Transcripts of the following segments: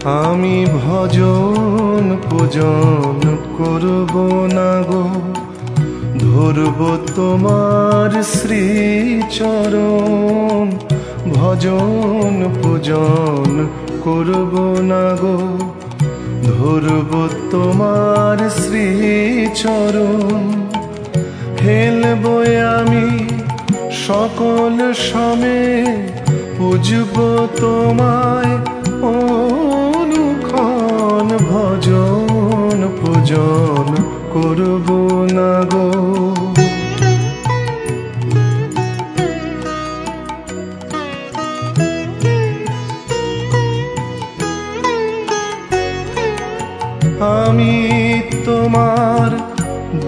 আমি ভজন পূজন করব না গো, ধরব তোমার শ্রীচরণ। ভজন পূজন করব না গো, ধরব তোমার শ্রীচরণ। হেলব আমি সকল সমে, পুজব তোমায় অনুক্ষণ। ভজন পূজন করব না গো। আমি তোমার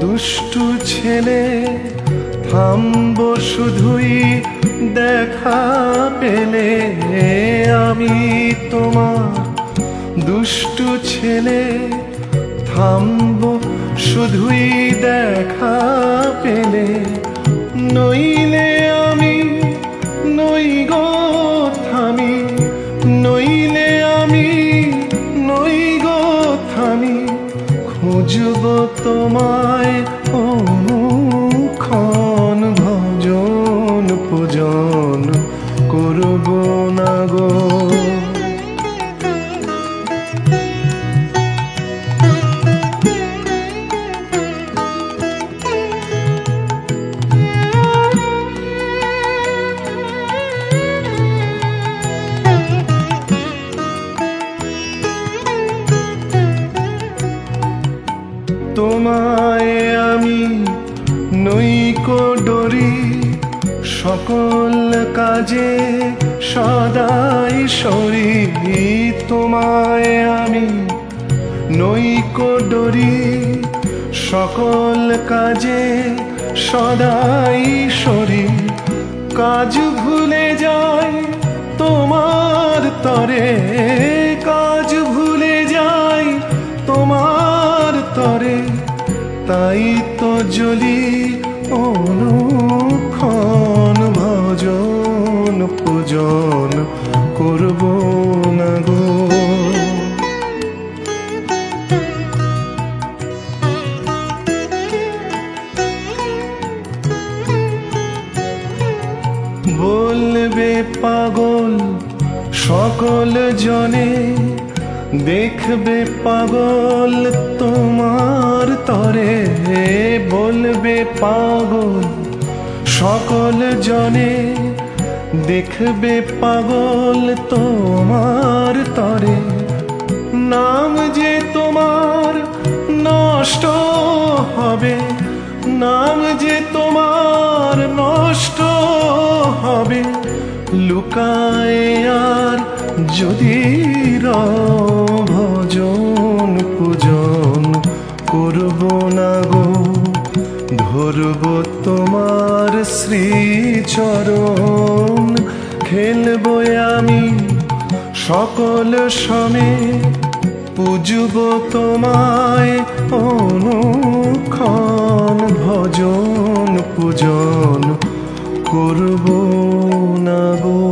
দুষ্টু ছেলে, থামব শুধুই দেখা পেলে। আমি তোমার দুষ্টু ছেলে, থামব শুধুই দেখা পেলে। নইলে আমি নই গো থামি, নইলে আমি নই গো থামি। খুঁজব তোমায় অনুক্ষণ, ভজন পূজন করব না গো। তোমায় আমি নইকো ডরি, সকল কাজে সদাই সরি। তোমায় আমি নইকো ডরি, সকল কাজে সদাই সরি। কাজ ভুলে যাই তোমার তরে, কাজ ভুলে যাই তোমার তরে। তাই তো জ্বলি অনুক্ষণ, ভজন পূজন করব না গো। বলবে পাগল সকল জনে, দেখবে পাগল তোমার তরে। বলবে পাগল সকল জনে, দেখবে পাগল তোমার তরে। নাম যে তোমার নষ্ট হবে, নাম যে তোমার নষ্ট হবে। লুকায় আর যদি ভজন পূজন করব না গো, ধরব তোমার শ্রীচরণ। খেলব আমি সকল সমে, পুজব তোমায় অনুক্ষণ। ভজন পূজন করব না গো।